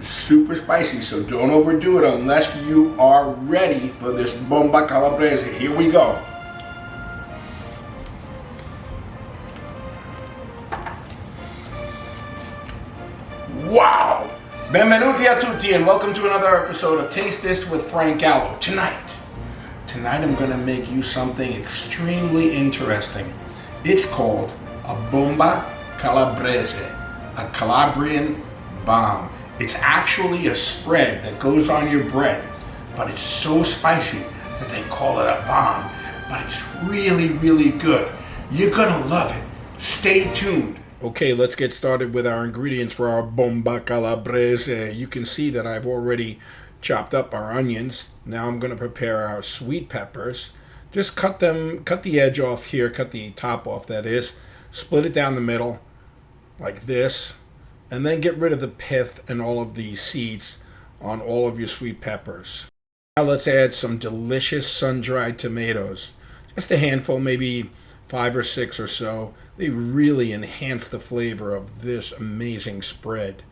super spicy, so don't overdo it unless you are ready for this Bomba Calabrese. Here we go. Wow! Benvenuti a tutti and welcome to another episode of Taste This with Frank Gallo. Tonight I'm gonna make you something extremely interesting. It's called a Bomba Calabrese, a Calabrian bomb. It's actually a spread that goes on your bread, but it's so spicy that they call it a bomb, but it's really, really good. You're gonna love it. Stay tuned. Okay, let's get started with our ingredients for our Bomba Calabrese. You can see that I've already chopped up our onions. Now I'm gonna prepare our sweet peppers. Just cut the edge off here, cut the top off that is, split it down the middle like this, and then get rid of the pith and all of the seeds on all of your sweet peppers. Now let's add some delicious sun-dried tomatoes. Just a handful, maybe 5 or 6 or so. They really enhance the flavor of this amazing spread.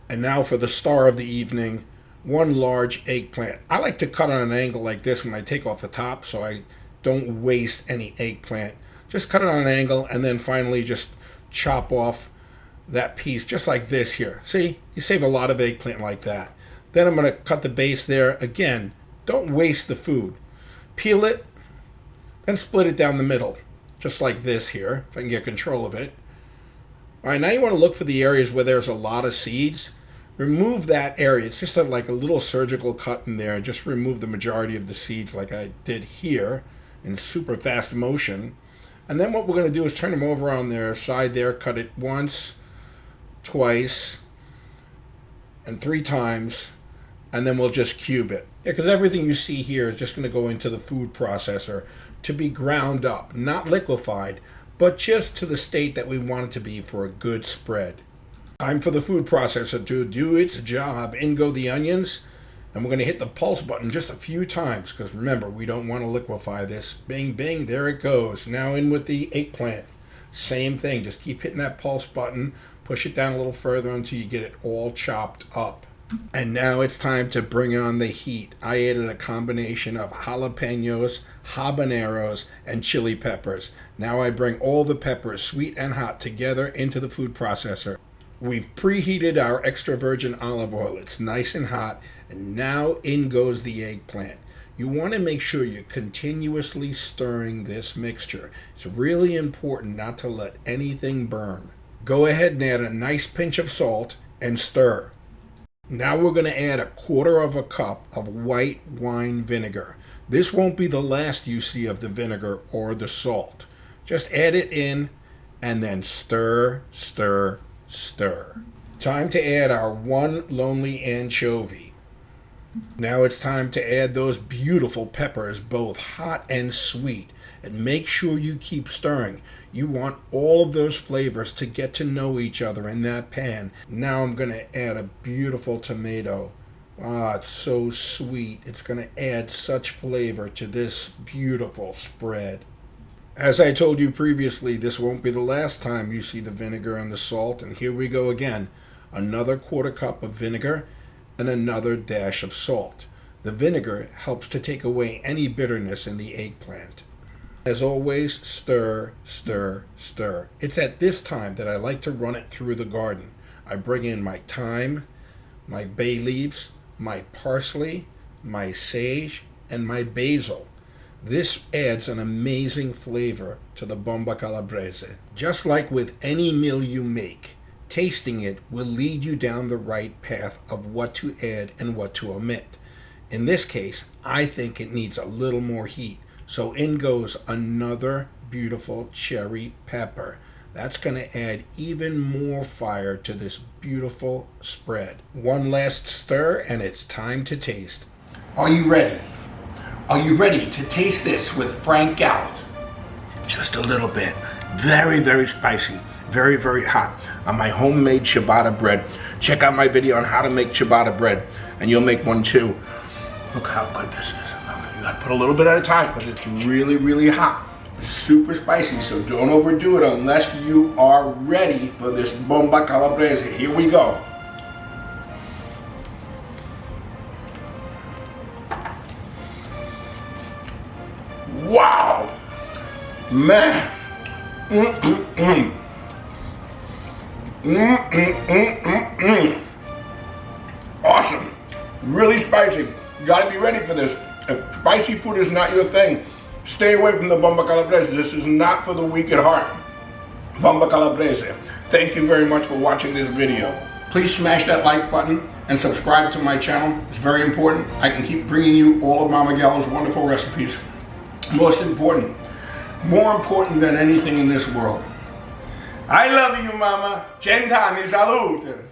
And now for the star of the evening, 1 large eggplant. I like to cut on an angle like this when I take off the top so I don't waste any eggplant. Just cut it on an angle and then finally just chop off that piece just like this here. See, you save a lot of eggplant like that. Then I'm going to cut the base there. Again, don't waste the food. Peel it, then split it down the middle, just like this here, if I can get control of it. All right, now you want to look for the areas where there's a lot of seeds. Remove that area. It's just like a little surgical cut in there. Just remove the majority of the seeds like I did here in super fast motion. And then what we're going to do is turn them over on their side there, cut it once, twice, and 3 times, and then we'll just cube it. Yeah, because everything you see here is just going to go into the food processor to be ground up, not liquefied, but just to the state that we want it to be for a good spread. Time for the food processor to do its job. In go the onions, and we're going to hit the pulse button just a few times, because remember, we don't want to liquefy this. Bing, bing, there it goes. Now in with the eggplant. Same thing, just keep hitting that pulse button, push it down a little further until you get it all chopped up. And now it's time to bring on the heat. I added a combination of jalapenos, habaneros, and chili peppers. Now I bring all the peppers, sweet and hot, together into the food processor. We've preheated our extra virgin olive oil. It's nice and hot. And now in goes the eggplant. You want to make sure you're continuously stirring this mixture. It's really important not to let anything burn. Go ahead and add a nice pinch of salt and stir. Now we're going to add 1/4 cup of white wine vinegar. This won't be the last you see of the vinegar or the salt. Just add it in and then stir, stir, stir. Time to add our 1 lonely anchovy. Now it's time to add those beautiful peppers, both hot and sweet. And make sure you keep stirring. You want all of those flavors to get to know each other in that pan. Now I'm going to add a beautiful tomato. Ah, it's so sweet. It's going to add such flavor to this beautiful spread. As I told you previously, this won't be the last time you see the vinegar and the salt. And here we go again. Another 1/4 cup of vinegar and another dash of salt. The vinegar helps to take away any bitterness in the eggplant. As always, stir, stir, stir. It's at this time that I like to run it through the garden. I bring in my thyme, my bay leaves, my parsley, my sage, and my basil. This adds an amazing flavor to the Bomba Calabrese. Just like with any meal you make, tasting it will lead you down the right path of what to add and what to omit. In this case, I think it needs a little more heat. So in goes another beautiful cherry pepper. That's going to add even more fire to this beautiful spread. One last stir and it's time to taste. Are you ready? Are you ready to taste this with Frank Gallo? Just a little bit. Very, very spicy. Very, very hot on my homemade ciabatta bread. Check out my video on how to make ciabatta bread and you'll make one too. Look how good this is. You gotta put a little bit at a time because it's really, really hot. Super spicy, so don't overdo it unless you are ready for this Bomba Calabrese. Here we go. Wow. Man. Awesome. Really spicy. You gotta be ready for this. If spicy food is not your thing, stay away from the Bomba Calabrese. This is not for the weak at heart. Bomba Calabrese. Thank you very much for watching this video. Please smash that like button and subscribe to my channel. It's very important. I can keep bringing you all of Mama Gallo's wonderful recipes. Most important, more important than anything in this world. I love you, Mama. Cent'anni, salute.